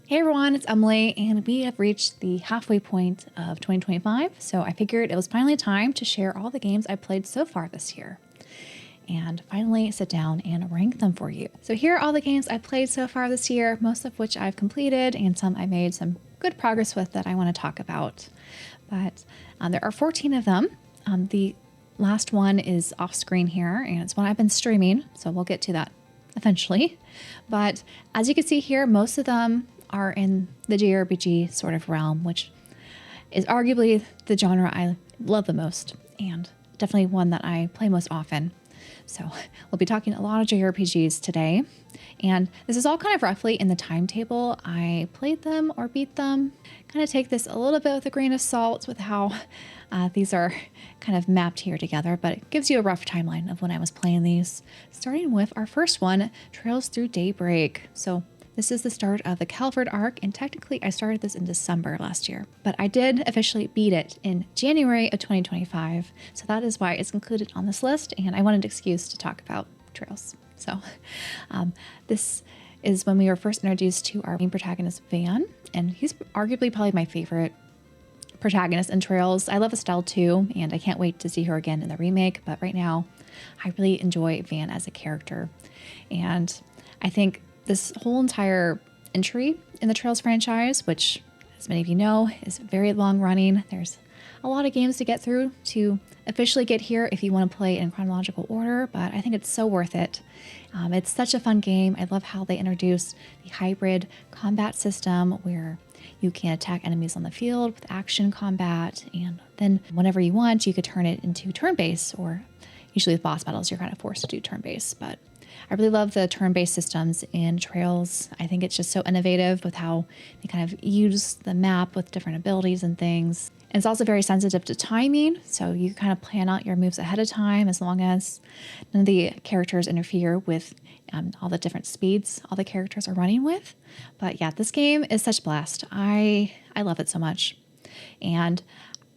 Hey everyone, it's Emily, and we have reached the halfway point of 2025, so I figured it was finally time to share all the games I played so far this year, and finally sit down and rank them for you. So here are all the games I played so far this year, most of which I've completed, and some I made some good progress with that I want to talk about. But there are 14 of them. The last one is off screen here, and it's one I've been streaming, so we'll get to that eventually. But as you can see here, most of them are in the JRPG sort of realm, which is arguably the genre I love the most and definitely one that I play most often. So we'll be talking a lot of JRPGs today, and this is all kind of roughly in the timetable I played them or beat them. Kind of take this a little bit with a grain of salt with how these are kind of mapped here together, but it gives you a rough timeline of when I was playing these. Starting with our first one, Trails Through Daybreak. So this is the start of the Calvard arc, and technically I started this in December last year, but I did officially beat it in January of 2025, so that is why it's included on this list, and I wanted an excuse to talk about Trails. So this is when we were first introduced to our main protagonist, Van, and he's arguably probably my favorite protagonist in Trails. I love Estelle too, and I can't wait to see her again in the remake, but right now I really enjoy Van as a character, and I think this whole entire entry in the Trails franchise, which, as many of you know, is very long running. There's a lot of games to get through to officially get here if you want to play in chronological order, but I think it's so worth it. It's such a fun game. I love how they introduced the hybrid combat system where you can attack enemies on the field with action combat, and then whenever you want, you could turn it into turn-based, or usually with boss battles, you're kind of forced to do turn-based, but I really love the turn-based systems in Trails. I think it's just so innovative with how they kind of use the map with different abilities and things. And it's also very sensitive to timing, so you kind of plan out your moves ahead of time as long as none of the characters interfere with all the different speeds all the characters are running with. But yeah, this game is such a blast. I love it so much. And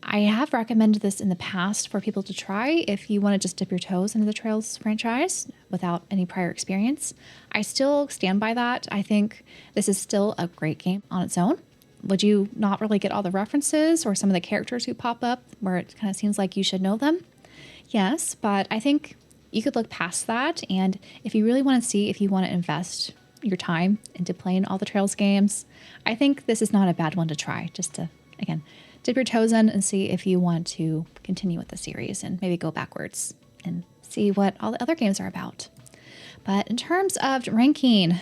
I have recommended this in the past for people to try if you want to just dip your toes into the Trails franchise without any prior experience. I still stand by that. I think this is still a great game on its own. Would you not really get all the references or some of the characters who pop up where it kind of seems like you should know them? Yes, but I think you could look past that, and if you really want to see if you want to invest your time into playing all the Trails games, I think this is not a bad one to try, just to, again, dip your toes in and see if you want to continue with the series and maybe go backwards and see what all the other games are about. But in terms of ranking,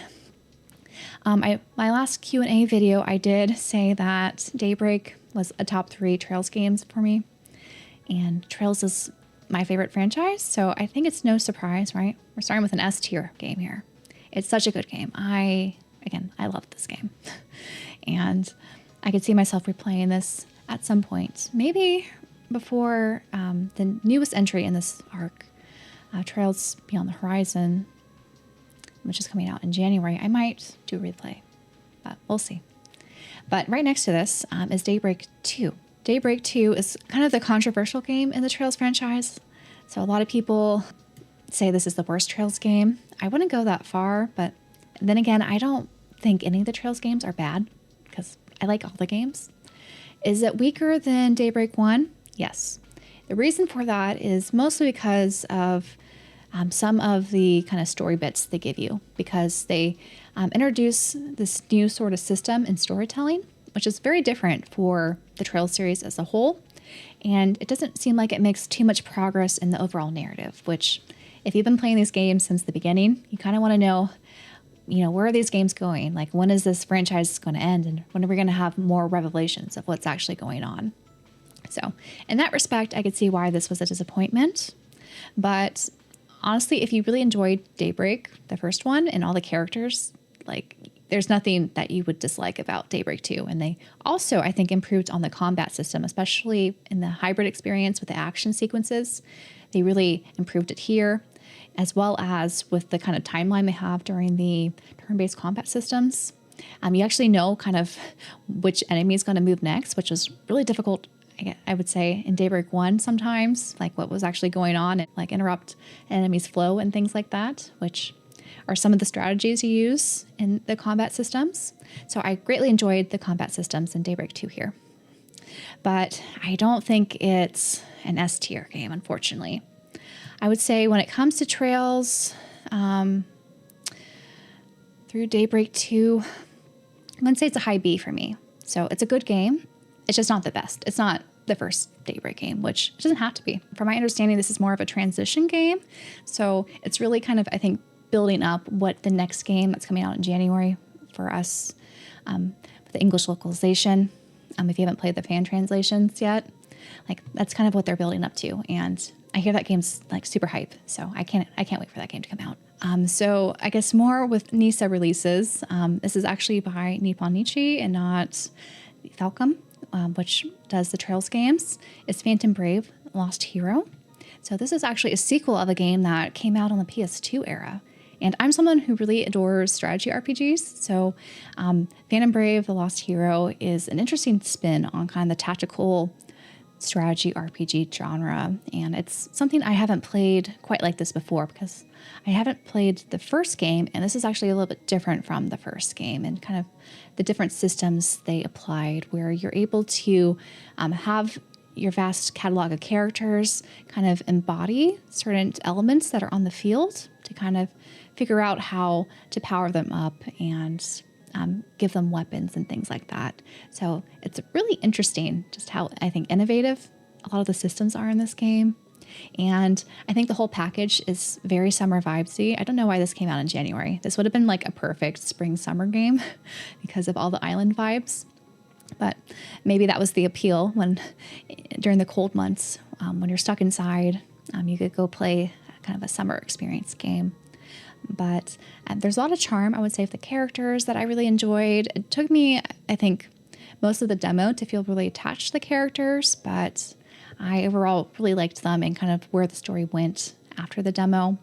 my last Q&A video, I did say that Daybreak was a top 3 Trails games for me, and Trails is my favorite franchise, so I think it's no surprise, right? We're starting with an S tier game here. It's such a good game. I love this game, and I could see myself replaying this at some point, maybe before the newest entry in this arc, Trails Beyond the Horizon, which is coming out in January. I might do a replay, but we'll see. But right next to this is Daybreak II. Daybreak II is kind of the controversial game in the Trails franchise. So a lot of people say this is the worst Trails game. I wouldn't go that far, but then again, I don't think any of the Trails games are bad because I like all the games. Is it weaker than Daybreak 1? Yes. The reason for that is mostly because of some of the kind of story bits they give you, because they introduce this new sort of system in storytelling, which is very different for the Trails series as a whole. And it doesn't seem like it makes too much progress in the overall narrative, which if you've been playing these games since the beginning, you kind of want to know, where are these games going? Like, when is this franchise going to end? And when are we going to have more revelations of what's actually going on? So in that respect, I could see why this was a disappointment. But honestly, if you really enjoyed Daybreak, the first one, and all the characters, like, there's nothing that you would dislike about Daybreak 2. And they also, I think, improved on the combat system, especially in the hybrid experience with the action sequences. They really improved it here, as well as with the kind of timeline they have during the turn-based combat systems. You actually know kind of which enemy is going to move next, which is really difficult, I would say, in Daybreak 1 sometimes, like what was actually going on, and like interrupt an enemy's flow and things like that, which are some of the strategies you use in the combat systems. So I greatly enjoyed the combat systems in Daybreak II here. But I don't think it's an S tier game, unfortunately. I would say when it comes to Trails, through Daybreak 2, I'm going to say it's a high B for me. So it's a good game. It's just not the best. It's not the first Daybreak game, which it doesn't have to be. From my understanding, this is more of a transition game. So it's really kind of, I think, building up what the next game that's coming out in January for us, with the English localization. If you haven't played the fan translations yet, like that's kind of what they're building up to. And I hear that game's like super hype. So I can't wait for that game to come out. So I guess more with NISA releases. This is actually by Nippon Ichi and not Falcom, which does the Trails games. It's Phantom Brave: Lost Hero. So this is actually a sequel of a game that came out on the PS2 era. And I'm someone who really adores strategy RPGs. So Phantom Brave: The Lost Hero is an interesting spin on kind of the tactical strategy RPG genre. And it's something I haven't played quite like this before because I haven't played the first game. And this is actually a little bit different from the first game and kind of the different systems they applied where you're able to have your vast catalog of characters kind of embody certain elements that are on the field to kind of figure out how to power them up and give them weapons and things like that. So it's really interesting just how I think innovative a lot of the systems are in this game. And I think the whole package is very summer vibesy. I don't know why this came out in January. This would have been like a perfect spring summer game because of all the island vibes. But maybe that was the appeal when during the cold months, when you're stuck inside, you could go play kind of a summer experience game. But there's a lot of charm, I would say, of the characters that I really enjoyed. It took me, I think, most of the demo to feel really attached to the characters, but I overall really liked them and kind of where the story went after the demo.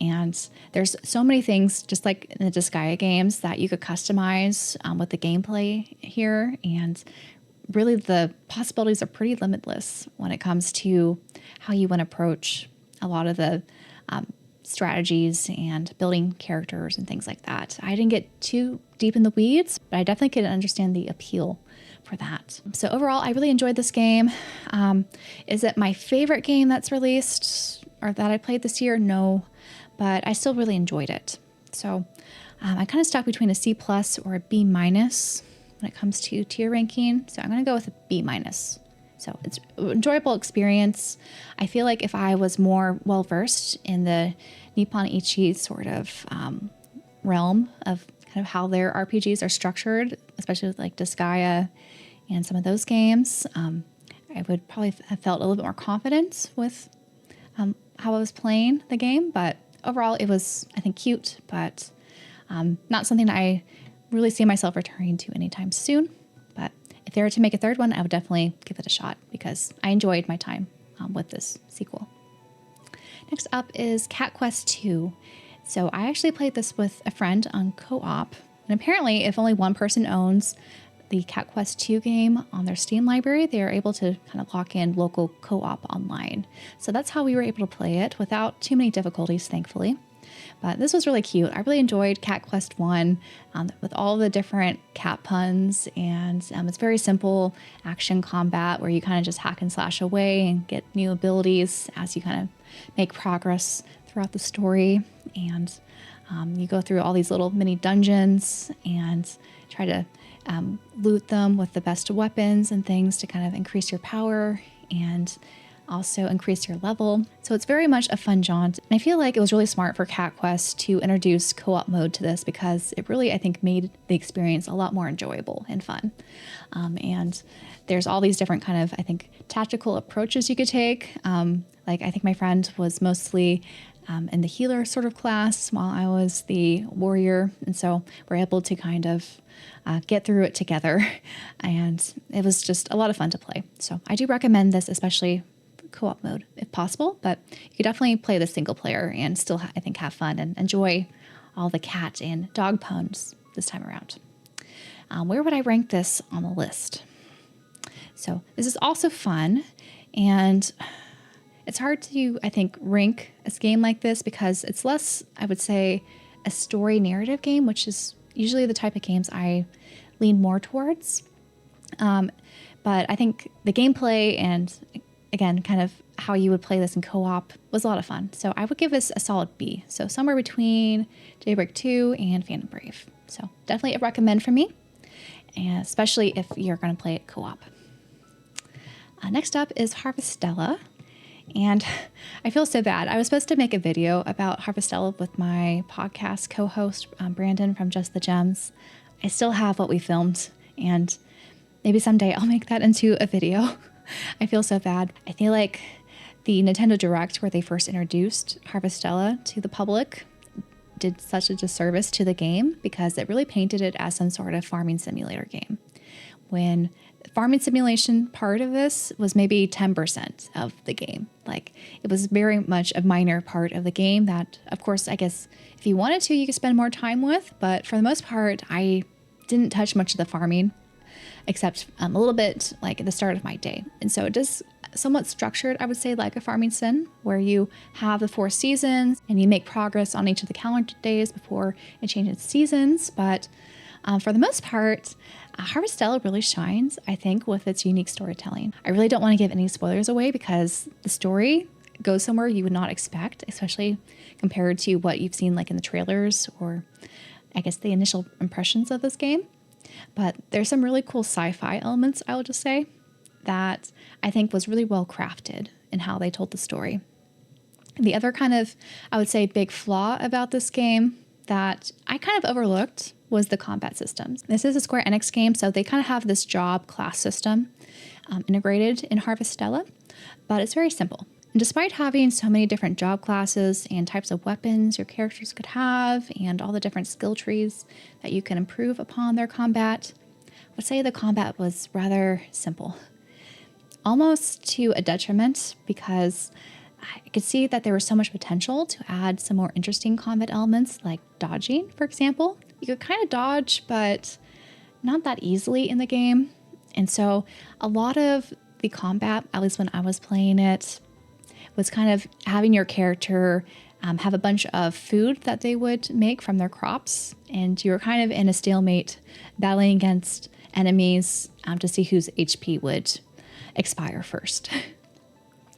And there's so many things, just like in the Disgaea games, that you could customize with the gameplay here. And really the possibilities are pretty limitless when it comes to how you want to approach a lot of the strategies and building characters and things like that. I didn't get too deep in the weeds, but I definitely could understand the appeal for that. So overall, I really enjoyed this game. Is it my favorite game that's released or that I played this year? No, but I still really enjoyed it. So I kind of stuck between a C+ or a B- when it comes to tier ranking. So I'm going to go with a B-. So it's an enjoyable experience. I feel like if I was more well-versed in the Nippon Ichi sort of realm of kind of how their RPGs are structured, especially with like Disgaea and some of those games, I would probably have felt a little bit more confident with how I was playing the game. But overall, it was, I think, cute, but not something I really see myself returning to anytime soon. But if they were to make a third one, I would definitely give it a shot because I enjoyed my time with this sequel. Next up is Cat Quest 2. So I actually played this with a friend on co-op. And apparently, if only one person owns the Cat Quest 2 game on their Steam library, they are able to kind of lock in local co-op online. So that's how we were able to play it without too many difficulties, thankfully. But this was really cute. I really enjoyed Cat Quest 1 with all the different cat puns. And it's very simple action combat where you kind of just hack and slash away and get new abilities as you kind of make progress throughout the story. And you go through all these little mini dungeons and try to loot them with the best weapons and things to kind of increase your power and also increase your level. So it's very much a fun jaunt. And I feel like it was really smart for Cat Quest to introduce co-op mode to this because it really, I think, made the experience a lot more enjoyable and fun. And there's all these different kind of, I think, tactical approaches you could take. Like I think my friend was mostly in the healer sort of class while I was the warrior. And so we're able to kind of get through it together. And it was just a lot of fun to play. So I do recommend this, especially co-op mode if possible, but you could definitely play the single player and still, I think, have fun and enjoy all the cat and dog puns this time around. Where would I rank this on the list? So this is also fun, and it's hard to, I think, rank a game like this because it's less, I would say, a story narrative game, which is usually the type of games I lean more towards. But I think the gameplay and, again, kind of how you would play this in co-op was a lot of fun. So I would give this a solid B. So somewhere between Daybreak II and Phantom Brave. So definitely a recommend for me, and especially if you're going to play it co-op. Next up is Harvestella. And I feel so bad. I was supposed to make a video about Harvestella with my podcast co-host, Brandon from Just the Gems. I still have what we filmed, and maybe someday I'll make that into a video. I feel so bad. I feel like the Nintendo Direct, where they first introduced Harvestella to the public, did such a disservice to the game because it really painted it as some sort of farming simulator game, when the farming simulation part of this was maybe 10% of the game. Like, it was very much a minor part of the game that, of course, I guess if you wanted to, you could spend more time with, but for the most part, I didn't touch much of the farming, except a little bit like at the start of my day. And so it is somewhat structured, I would say, like a farming sim, where you have the 4 seasons and you make progress on each of the calendar days before it changes seasons. But for the most part, Harvestella really shines, I think, with its unique storytelling. I really don't want to give any spoilers away because the story goes somewhere you would not expect, especially compared to what you've seen like in the trailers or I guess the initial impressions of this game. But there's some really cool sci-fi elements, I will just say, that I think was really well crafted in how they told the story. The other kind of, I would say, big flaw about this game that I kind of overlooked was the combat systems. This is a Square Enix game, so they kind of have this job class system integrated in Harvestella, but it's very simple. And despite having so many different job classes and types of weapons your characters could have, and all the different skill trees that you can improve upon their combat, I would say the combat was rather simple. Almost to a detriment, because I could see that there was so much potential to add some more interesting combat elements like dodging, for example. You could kind of dodge, but not that easily in the game. And so a lot of the combat, at least when I was playing it, was kind of having your character have a bunch of food that they would make from their crops. And you were kind of in a stalemate battling against enemies to see whose HP would expire first.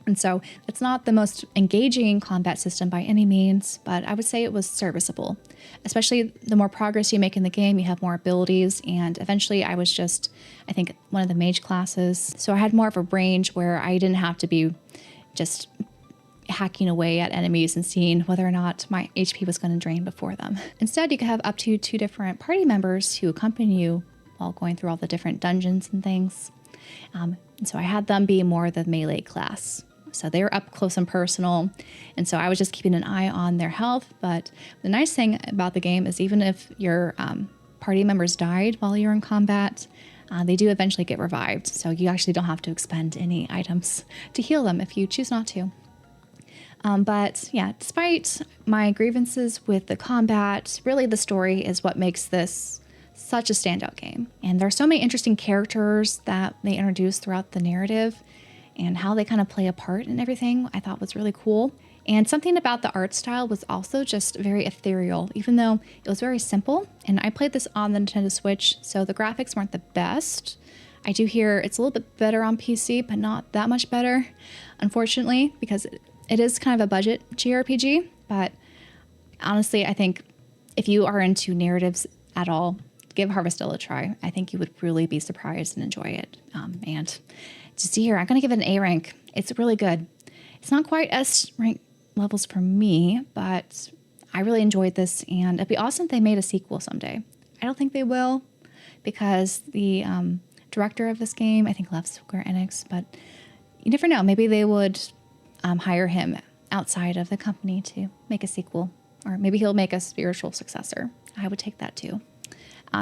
And so it's not the most engaging combat system by any means, but I would say it was serviceable. Especially the more progress you make in the game, you have more abilities, and eventually I was just, I think, one of the mage classes. So I had more of a range where I didn't have to be just hacking away at enemies and seeing whether or not my HP was going to drain before them. Instead, you could have up to 2 different party members who accompany you while going through all the different dungeons and things. And so I had them be more the melee class. So they were up close and personal, and so I was just keeping an eye on their health. But the nice thing about the game is even if your party members died while you're in combat, they do eventually get revived. So you actually don't have to expend any items to heal them if you choose not to. But yeah, despite my grievances with the combat, really the story is what makes this such a standout game. And there are so many interesting characters that they introduce throughout the narrative, and how they kind of play a part in everything I thought was really cool. And something about the art style was also just very ethereal, even though it was very simple. And I played this on the Nintendo Switch, so the graphics weren't the best. I do hear it's a little bit better on PC, but not that much better, unfortunately, because it is kind of a budget JRPG. But honestly, I think if you are into narratives at all, give Harvestella a try. I think you would really be surprised and enjoy it. And to see here, I'm going to give it an A rank. It's really good. It's not quite S rank levels for me, but I really enjoyed this, and it'd be awesome if they made a sequel someday. I don't think they will, because the director of this game, I think, left Square Enix, but you never know. Maybe they would hire him outside of the company to make a sequel, or maybe he'll make a spiritual successor. I would take that too.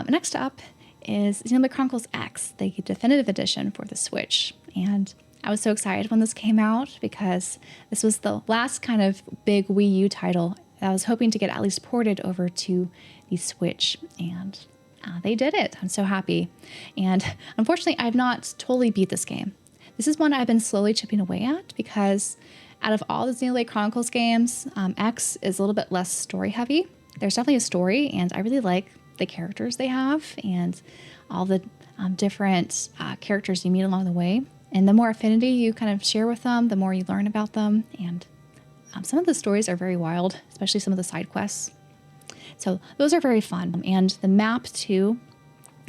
Next up is Xeno Chronicles X, the definitive edition for the Switch. And I was so excited when this came out because this was the last kind of big Wii U title that I was hoping to get at least ported over to the Switch. And they did it. I'm so happy. And unfortunately, I've not totally beat this game. This is one I've been slowly chipping away at because out of all the Xeno Chronicles games, X is a little bit less story heavy There's definitely a story, and I really like the characters they have and all the different characters you meet along the way. And the more affinity you kind of share with them, the more you learn about them. And some of the stories are very wild, especially some of the side quests. So those are very fun. And the map, too,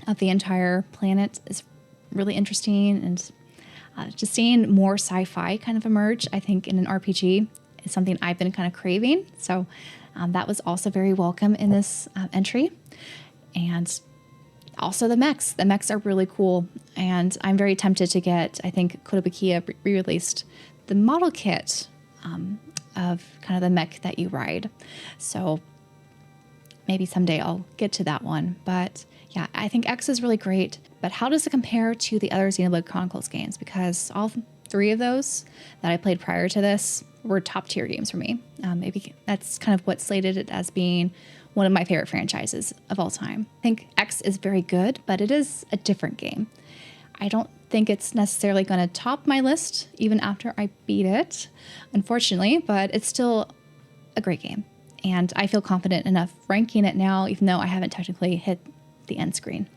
of the entire planet is really interesting. And just seeing more sci-fi kind of emerge, I think, in an RPG is something I've been kind of craving. So that was also very welcome in this entry. And also the mechs. The mechs are really cool. And I'm very tempted to get, I think Kotobukiya re-released the model kit of kind of the mech that you ride. So maybe someday I'll get to that one. But yeah, I think X is really great. But how does it compare to the other Xenoblade Chronicles games? Because all 3 of those that I played prior to this were top tier games for me. Maybe that's kind of what slated it as being one of my favorite franchises of all time. I think X is very good, but it is a different game. I don't think it's necessarily going to top my list even after I beat it, unfortunately, but it's still a great game. And I feel confident enough ranking it now, even though I haven't technically hit the end screen.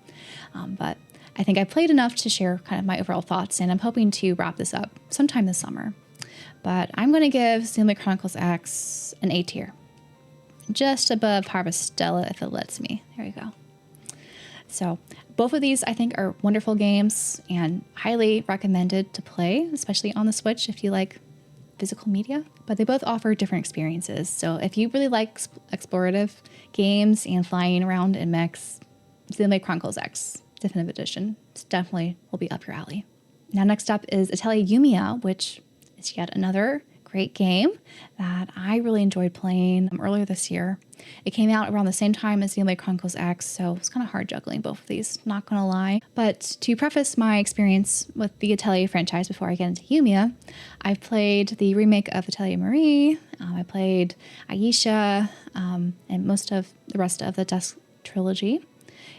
But I think I played enough to share kind of my overall thoughts, and I'm hoping to wrap this up sometime this summer. But I'm going to give Xenoblade Chronicles X an A tier. Just above Harvestella if it lets me. There you go. So both of these I think are wonderful games and highly recommended to play, especially on the Switch if you like physical media. But they both offer different experiences. So if you really like explorative games and flying around in mechs, Xenoblade Chronicles X Definitive Edition definitely will be up your alley. Now next up is Atelier Yumia, which is yet another great game that I really enjoyed playing earlier this year. It came out around the same time as Xenoblade Chronicles X, so it was kind of hard juggling both of these, not gonna lie. But to preface my experience with the Atelier franchise before I get into Yumia, I've played the remake of Atelier Marie, I played Aisha, and most of the rest of the Dusk trilogy.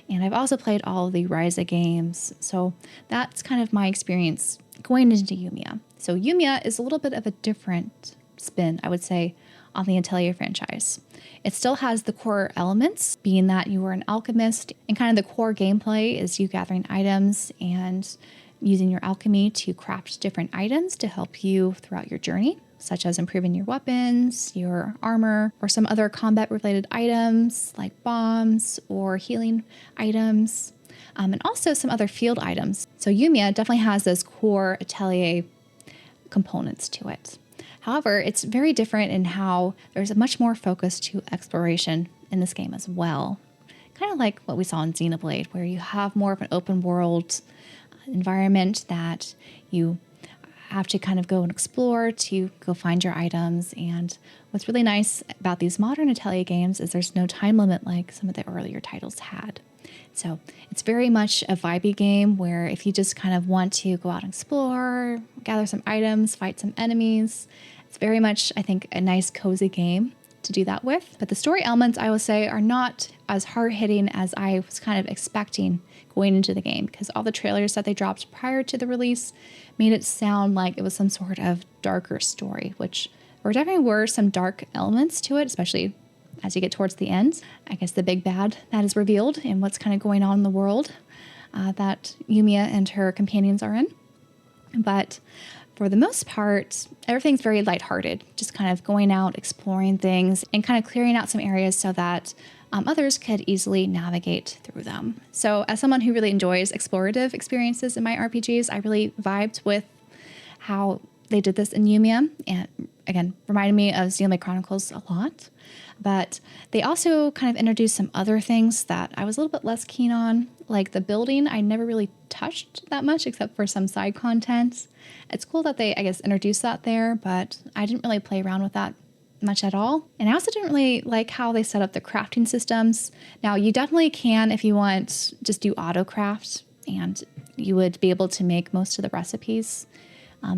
And I've also played all of the Ryza games, so that's kind of my experience going into Yumia. So Yumia is a little bit of a different spin, I would say, on the Atelier franchise. It still has the core elements, being that you are an alchemist, and kind of the core gameplay is you gathering items and using your alchemy to craft different items to help you throughout your journey, such as improving your weapons, your armor, or some other combat-related items like bombs or healing items, and also some other field items. So Yumia definitely has those core Atelier components to it. However, it's very different in how there's a much more focus to exploration in this game as well. Kind of like what we saw in Xenoblade, where you have more of an open world environment that you have to kind of go and explore to go find your items. And what's really nice about these modern Atelier games is there's no time limit like some of the earlier titles had. So it's very much a vibey game where if you just kind of want to go out and explore, gather some items, fight some enemies, it's very much, I think, a nice cozy game to do that with. But the story elements, I will say, are not as hard-hitting as I was kind of expecting going into the game, because all the trailers that they dropped prior to the release made it sound like it was some sort of darker story, which there definitely were some dark elements to it, especially as you get towards the end. I guess the big bad that is revealed and what's kind of going on in the world that Yumia and her companions are in. But for the most part, everything's very lighthearted, just kind of going out, exploring things, and kind of clearing out some areas so that others could easily navigate through them. So as someone who really enjoys explorative experiences in my RPGs, I really vibed with how they did this in Yumia, and again, reminded me of Xenoblade Chronicles a lot. But they also kind of introduced some other things that I was a little bit less keen on, like the building. I never really touched that much except for some side content. It's cool that they, I guess, introduced that there, but I didn't really play around with that much at all. And I also didn't really like how they set up the crafting systems. Now, you definitely can, if you want, just do auto craft, and you would be able to make most of the recipes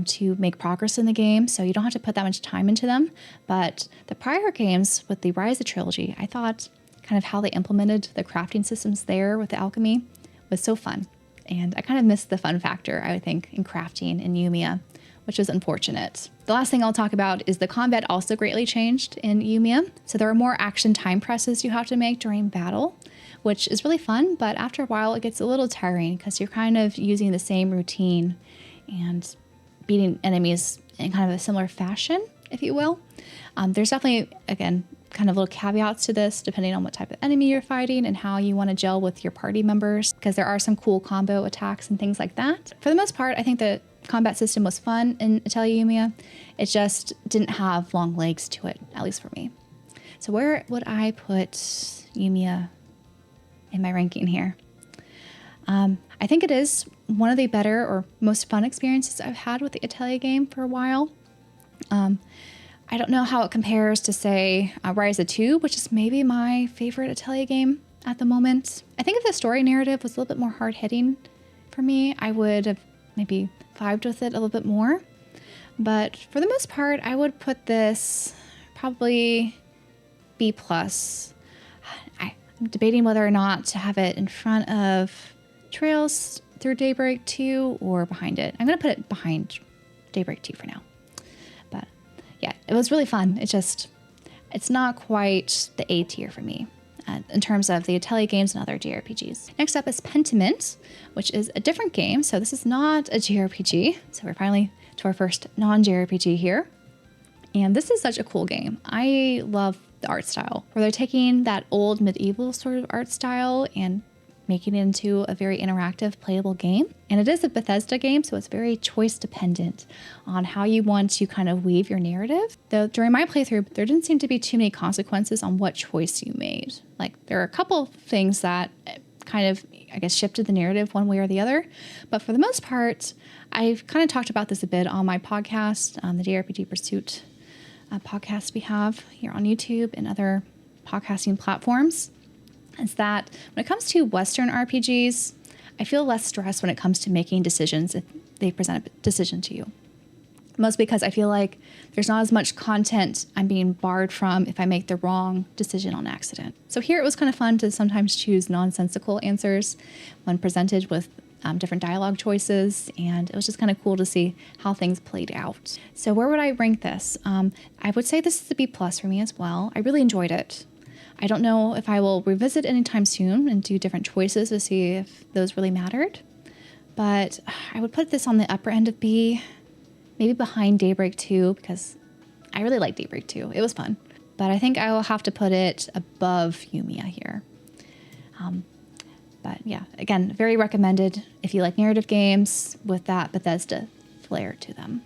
to make progress in the game, so you don't have to put that much time into them. But the prior games with the Rise of trilogy, I thought kind of how they implemented the crafting systems there with the alchemy was so fun. And I kind of missed the fun factor, I would think, in crafting in Yumia which was unfortunate. The last thing I'll talk about is the combat also greatly changed in Yumia. So there are more action time presses you have to make during battle, which is really fun, but after a while it gets a little tiring because you're kind of using the same routine and beating enemies in kind of a similar fashion, if you will. There's definitely, again, kind of little caveats to this depending on what type of enemy you're fighting and how you want to gel with your party members, because there are some cool combo attacks and things like that. For the most part, I think the combat system was fun in Atelier Yumia. It just didn't have long legs to it, at least for me. So where would I put Yumia in my ranking here? I think it is one of the better or most fun experiences I've had with the Atelier game for a while. I don't know how it compares to, say, Rise of 2, which is maybe my favorite Atelier game at the moment. I think if the story narrative was a little bit more hard-hitting for me, I would have maybe vibed with it a little bit more. But for the most part, I would put this probably B+. I'm debating whether or not to have it in front of Trails through Daybreak 2 or behind it. I'm going to put it behind Daybreak 2 for now. But yeah, it was really fun. It's not quite the A tier for me in terms of the Atelier games and other JRPGs. Next up is Pentiment, which is a different game. So this is not a JRPG. So we're finally to our first non-JRPG here. And this is such a cool game. I love the art style, where they're taking that old medieval sort of art style and making it into a very interactive, playable game. And it is a Bethesda game, so it's very choice dependent on how you want to kind of weave your narrative. Though during my playthrough, there didn't seem to be too many consequences on what choice you made. Like, there are a couple things that kind of, I guess, shifted the narrative one way or the other. But for the most part, I've kind of talked about this a bit on my podcast, the JRPG Pursuit podcast we have here on YouTube and other podcasting platforms. Is that when it comes to Western RPGs, I feel less stressed when it comes to making decisions if they present a decision to you. Mostly because I feel like there's not as much content I'm being barred from if I make the wrong decision on accident. So here it was kind of fun to sometimes choose nonsensical answers when presented with different dialogue choices, and it was just kind of cool to see how things played out. So where would I rank this? I would say this is a B+ for me as well. I really enjoyed it. I don't know if I will revisit anytime soon and do different choices to see if those really mattered, but I would put this on the upper end of B, maybe behind Daybreak 2, because I really like Daybreak 2. It was fun, but I think I will have to put it above Yumia here. But yeah, again, very recommended if you like narrative games with that Bethesda flair to them.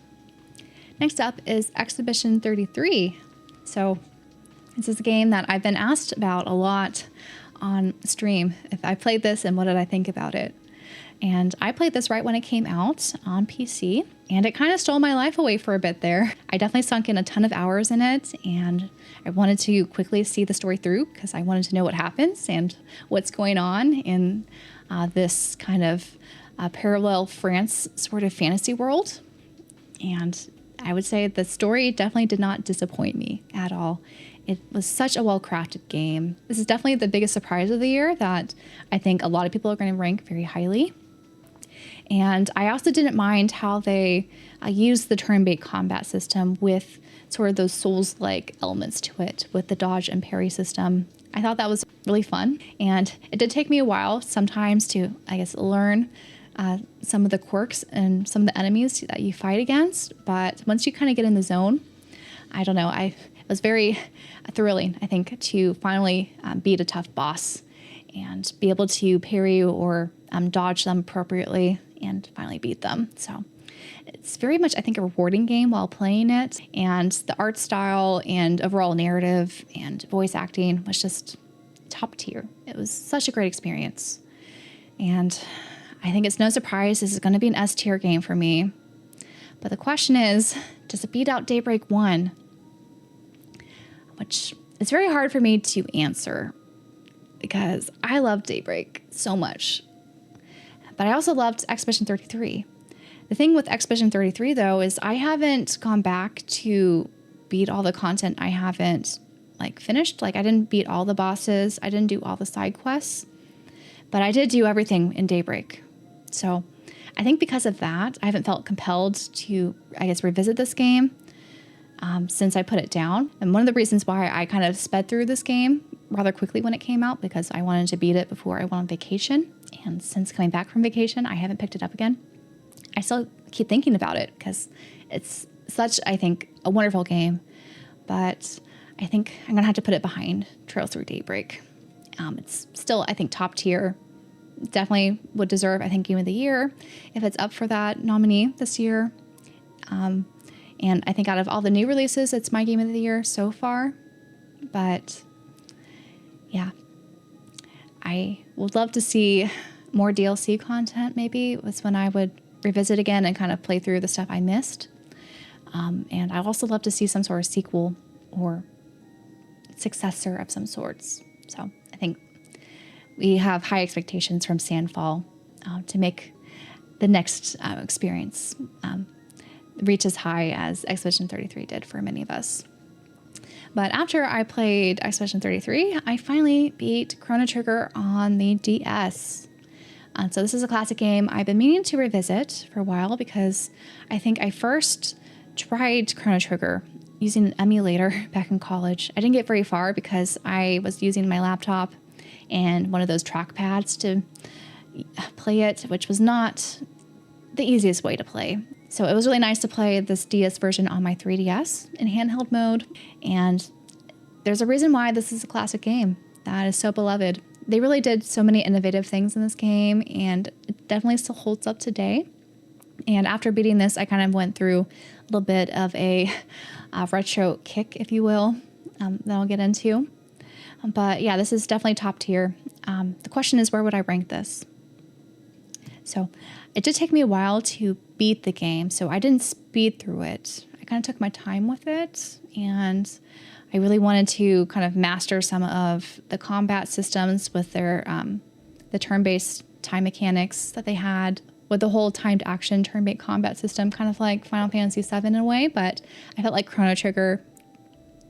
Next up is Exhibition 33. So this is a game that I've been asked about a lot on stream. If I played this and what did I think about it? And I played this right when it came out on PC, and it kind of stole my life away for a bit there. I definitely sunk in a ton of hours in it, and I wanted to quickly see the story through because I wanted to know what happens and what's going on in this kind of parallel France sort of fantasy world. And I would say the story definitely did not disappoint me at all. It was such a well-crafted game. This is definitely the biggest surprise of the year that I think a lot of people are going to rank very highly. And I also didn't mind how they used the turn-based combat system with sort of those Souls-like elements to it with the dodge and parry system. I thought that was really fun. And it did take me a while sometimes to, I guess, learn some of the quirks and some of the enemies that you fight against. But once you kind of get in the zone, I don't know, it was very thrilling, I think, to finally beat a tough boss and be able to parry or dodge them appropriately and finally beat them. So it's very much, I think, a rewarding game while playing it. And the art style and overall narrative and voice acting was just top tier. It was such a great experience. And I think it's no surprise this is going to be an S tier game for me. But the question is, does it beat out Daybreak 1? Which is very hard for me to answer because I love Daybreak so much. But I also loved Expedition 33. The thing with Expedition 33, though, is I haven't gone back to beat all the content I haven't, finished. I didn't beat all the bosses. I didn't do all the side quests. But I did do everything in Daybreak. So I think because of that, I haven't felt compelled to, I guess, revisit this game since I put it down. And one of the reasons why I kind of sped through this game rather quickly when it came out, because I wanted to beat it before I went on vacation. And since coming back from vacation, I haven't picked it up again. I still keep thinking about it because it's such, I think, a wonderful game. But I think I'm going to have to put it behind Trails Through Daybreak. It's still, I think, top tier. Definitely would deserve, I think, Game of the Year if it's up for that nominee this year. And I think out of all the new releases, it's my Game of the Year so far. But yeah, I would love to see more DLC content. Maybe was when I would revisit again and kind of play through the stuff I missed. And I'd also love to see some sort of sequel or successor of some sorts. So I think we have high expectations from Sandfall to make the next experience reach as high as Expedition 33 did for many of us. But after I played Expedition 33, I finally beat Chrono Trigger on the DS. So this is a classic game I've been meaning to revisit for a while because I think I first tried Chrono Trigger using an emulator back in college. I didn't get very far because I was using my laptop and one of those trackpads to play it, which was not the easiest way to play. So it was really nice to play this DS version on my 3DS in handheld mode. And there's a reason why this is a classic game that is so beloved. They really did so many innovative things in this game, and it definitely still holds up today. And after beating this, I kind of went through a little bit of a retro kick, if you will, that I'll get into. But yeah, this is definitely top tier. The question is, where would I rank this? So it did take me a while to beat the game, so I didn't speed through it. I kind of took my time with it, and I really wanted to kind of master some of the combat systems with their the turn-based time mechanics that they had, with the whole timed action turn-based combat system, kind of like Final Fantasy VII in a way, but I felt like Chrono Trigger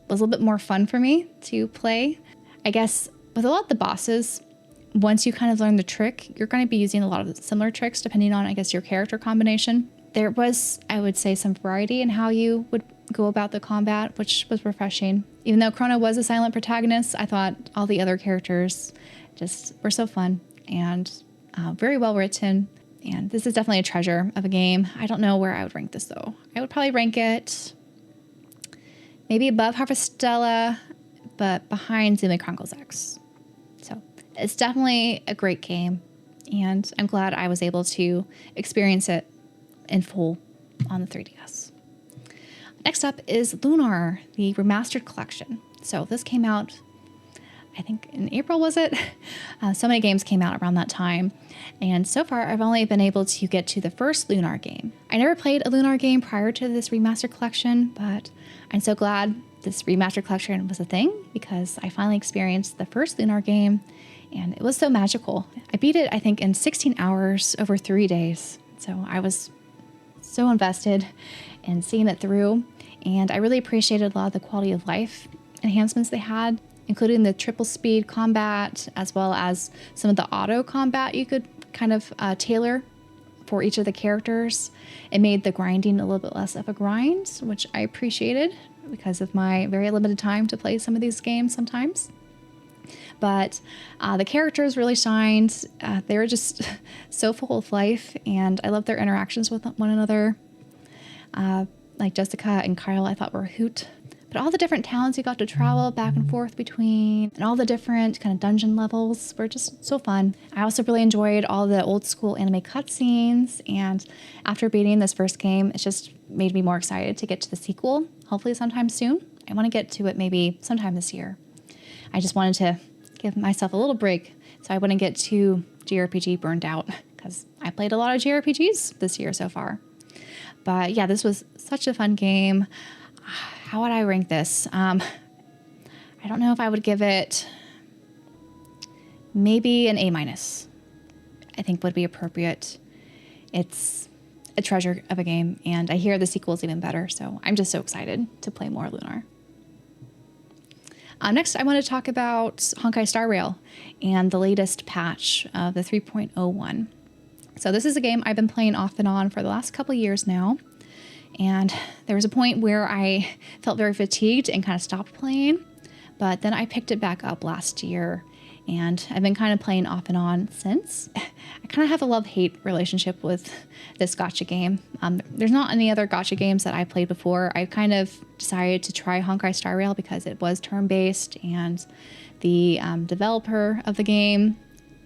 was a little bit more fun for me to play. I guess with a lot of the bosses, once you kind of learn the trick, you're going to be using a lot of similar tricks depending on, I guess, your character combination. There was, I would say, some variety in how you would go about the combat, which was refreshing. Even though Chrono was a silent protagonist, I thought all the other characters just were so fun and very well written. And this is definitely a treasure of a game. I don't know where I would rank this, though. I would probably rank it maybe above Harvestella, but behind Xeno Chronicles X. So it's definitely a great game, and I'm glad I was able to experience it in full on the 3DS. Next up is Lunar, the Remastered collection. So this came out, I think in April, was it? So many games came out around that time. And so far, I've only been able to get to the first Lunar game. I never played a Lunar game prior to this Remastered collection, but I'm so glad this Remastered collection was a thing because I finally experienced the first Lunar game, and it was so magical. I beat it, I think, in 16 hours over 3 days. So I was so invested in seeing it through, and I really appreciated a lot of the quality of life enhancements they had, including the triple speed combat, as well as some of the auto combat you could kind of tailor for each of the characters. It made the grinding a little bit less of a grind, which I appreciated because of my very limited time to play some of these games sometimes. But the characters really shined. They were just so full of life, and I loved their interactions with one another. Like Jessica and Kyle, I thought were a hoot. But all the different towns you got to travel back and forth between, and all the different kind of dungeon levels were just so fun. I also really enjoyed all the old school anime cutscenes, and after beating this first game, it just made me more excited to get to the sequel, hopefully sometime soon. I want to get to it maybe sometime this year. I just wanted to give myself a little break so I wouldn't get too JRPG burned out, because I played a lot of JRPGs this year so far. But yeah, this was such a fun game. How would I rank this? I don't know if I would give it maybe an A-. I think would be appropriate. It's a treasure of a game, and I hear the sequel is even better, so I'm just so excited to play more Lunar. Next, I want to talk about Honkai Star Rail and the latest patch of the 3.01. So this is a game I've been playing off and on for the last couple years now. And there was a point where I felt very fatigued and kind of stopped playing. But then I picked it back up last year, and I've been kind of playing off and on since. I kind of have a love-hate relationship with this gacha game. There's not any other gacha games that I played before. I kind of decided to try Honkai Star Rail because it was turn-based, and the developer of the game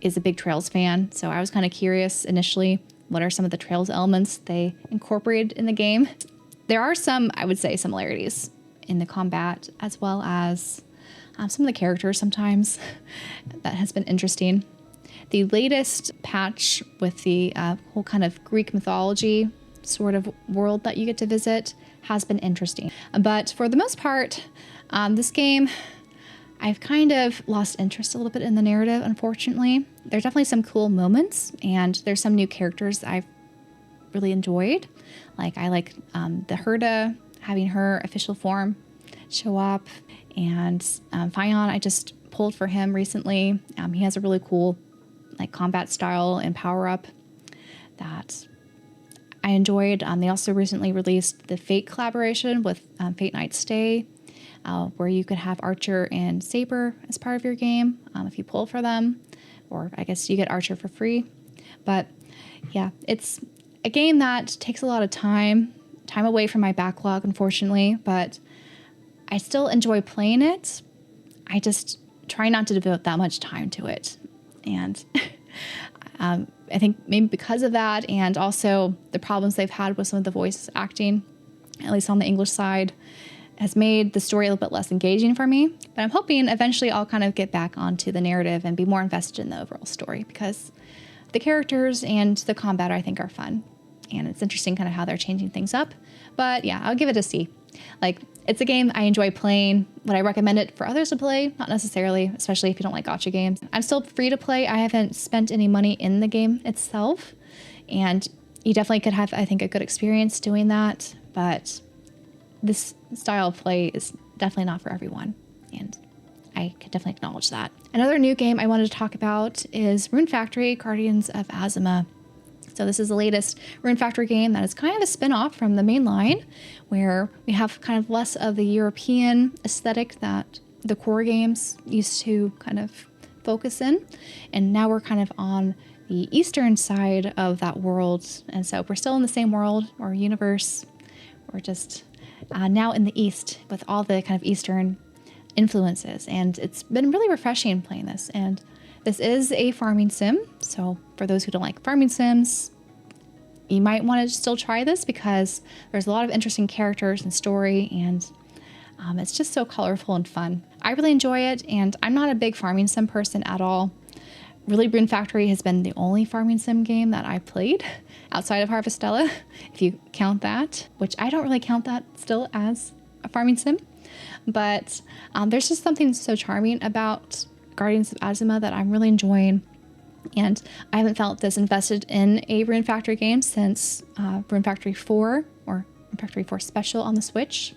is a big Trails fan. So I was kind of curious initially, what are some of the Trails elements they incorporated in the game? There are some, I would say, similarities in the combat, as well as some of the characters sometimes. That has been interesting. The latest patch with the whole kind of Greek mythology sort of world that you get to visit has been interesting. But for the most part, this game, I've kind of lost interest a little bit in the narrative, unfortunately. There's definitely some cool moments, and there's some new characters I've really enjoyed. Like, I like the Herda, having her official form show up, and Fion, I just pulled for him recently. He has a really cool like combat style and power up that I enjoyed. They also recently released the Fate collaboration with Fate Night Stay, where you could have Archer and Saber as part of your game if you pull for them, or I guess you get Archer for free. But yeah, it's a game that takes a lot of time away from my backlog, unfortunately, but I still enjoy playing it. I just try not to devote that much time to it. And I think maybe because of that, and also the problems they've had with some of the voice acting, at least on the English side, has made the story a little bit less engaging for me. But I'm hoping eventually I'll kind of get back onto the narrative and be more invested in the overall story, because the characters and the combat, I think, are fun. And it's interesting kind of how they're changing things up. But yeah, I'll give it a C. Like, it's a game I enjoy playing. Would I recommend it for others to play? Not necessarily, especially if you don't like gacha games. I'm still free to play. I haven't spent any money in the game itself. And you definitely could have, I think, a good experience doing that. But this style of play is definitely not for everyone. And I could definitely acknowledge that. Another new game I wanted to talk about is Rune Factory Guardians of Azimma. So this is the latest Rune Factory game that is kind of a spin-off from the main line, where we have kind of less of the European aesthetic that the core games used to kind of focus in. And now we're kind of on the eastern side of that world. And so we're still in the same world or universe. We're just now in the east with all the kind of eastern influences. And it's been really refreshing playing this. And this is a farming sim, so for those who don't like farming sims, you might want to still try this because there's a lot of interesting characters and story, and it's just so colorful and fun. I really enjoy it, and I'm not a big farming sim person at all. Really, Rune Factory has been the only farming sim game that I played outside of Harvestella, if you count that, which I don't really count that still as a farming sim. But there's just something so charming about Guardians of Azimma that I'm really enjoying, and I haven't felt this invested in a Rune Factory game since Rune Factory 4 or Rune Factory 4 Special on the Switch.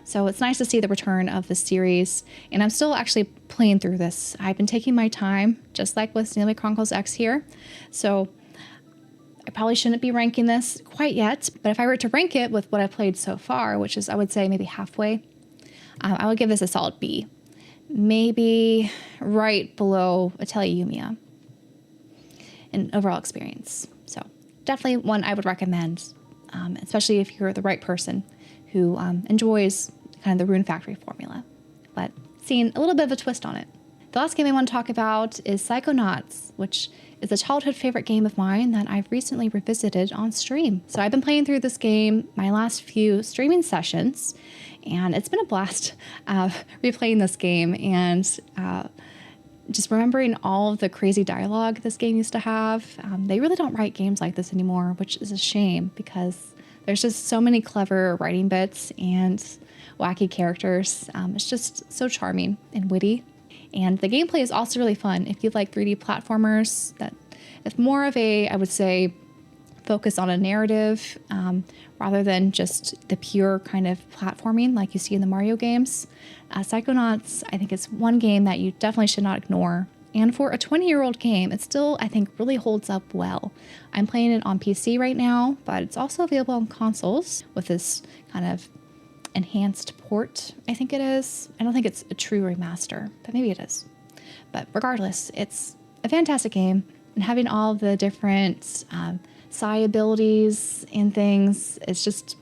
So it's nice to see the return of the series, and I'm still actually playing through this. I've been taking my time, just like with Xeno Chronicles X here. So I probably shouldn't be ranking this quite yet, but if I were to rank it with what I've played so far, which is, I would say, maybe halfway, I would give this a solid B. Maybe right below Atelier Yumia in overall experience. So definitely one I would recommend, especially if you're the right person who enjoys kind of the Rune Factory formula, but seeing a little bit of a twist on it. The last game I want to talk about is Psychonauts, which is a childhood favorite game of mine that I've recently revisited on stream. So I've been playing through this game my last few streaming sessions, and it's been a blast replaying this game and just remembering all of the crazy dialogue this game used to have. They really don't write games like this anymore, which is a shame because there's just so many clever writing bits and wacky characters. It's just so charming and witty. And the gameplay is also really fun. If you like 3D platformers, that it's more of a, I would say, focus on a narrative rather than just the pure kind of platforming like you see in the Mario games. Psychonauts, I think, is one game that you definitely should not ignore And for a 20-year-old game, it still, I think, really holds up well. I'm playing it on PC right now, but it's also available on consoles with this kind of enhanced port, I think it is. I don't think it's a true remaster, but maybe it is. But regardless, it's a fantastic game, and having all the different psi abilities and things, it's just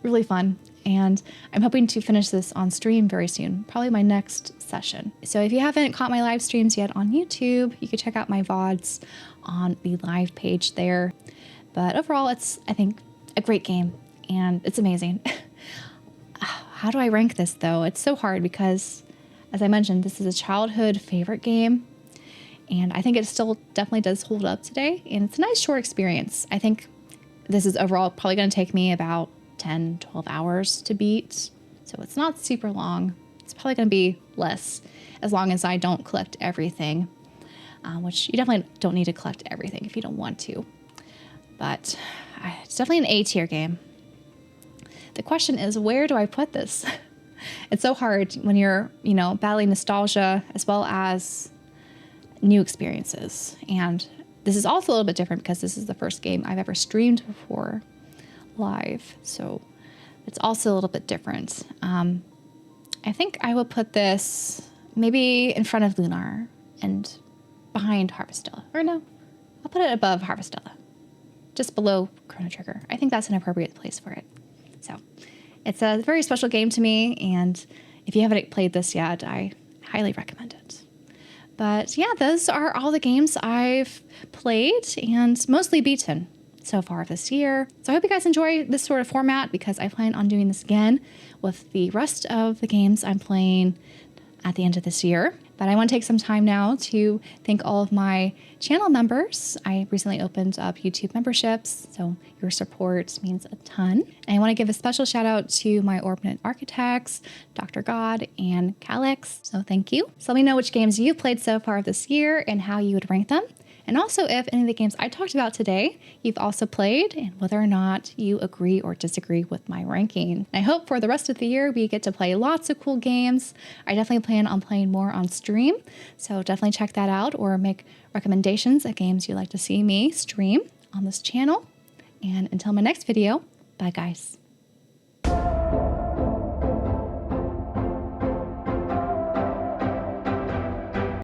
really fun. And I'm hoping to finish this on stream very soon, probably my next session. So if you haven't caught my live streams yet on YouTube, you can check out my VODs on the live page there. But overall, it's, I think, a great game, and it's amazing. How do I rank this, though? It's so hard because, as I mentioned, this is a childhood favorite game, and I think it still definitely does hold up today, and it's a nice short experience. I think this is overall probably going to take me about 10, 12 hours to beat, so it's not super long. It's probably going to be less as long as I don't collect everything, which you definitely don't need to collect everything if you don't want to. But it's definitely an A tier game. The question is, where do I put this? It's so hard when you're, battling nostalgia as well as new experiences. And this is also a little bit different because this is the first game I've ever streamed before live. So it's also a little bit different. I think I will put this maybe in front of Lunar and behind Harvestella. Or no, I'll put it above Harvestella, just below Chrono Trigger. I think that's an appropriate place for it. So it's a very special game to me, and if you haven't played this yet, I highly recommend it. But yeah, those are all the games I've played and mostly beaten so far this year. So I hope you guys enjoy this sort of format, because I plan on doing this again with the rest of the games I'm playing at the end of this year. But I want to take some time now to thank all of my channel members. I recently opened up YouTube memberships, so your support means a ton. And I want to give a special shout out to my Orbinate Architects, Dr. God, and Calix. So thank you. So let me know which games you've played so far this year and how you would rank them. And also if any of the games I talked about today you've also played, and whether or not you agree or disagree with my ranking. I hope for the rest of the year we get to play lots of cool games. I definitely plan on playing more on stream, so definitely check that out or make recommendations of games you'd like to see me stream on this channel. And until my next video, bye guys.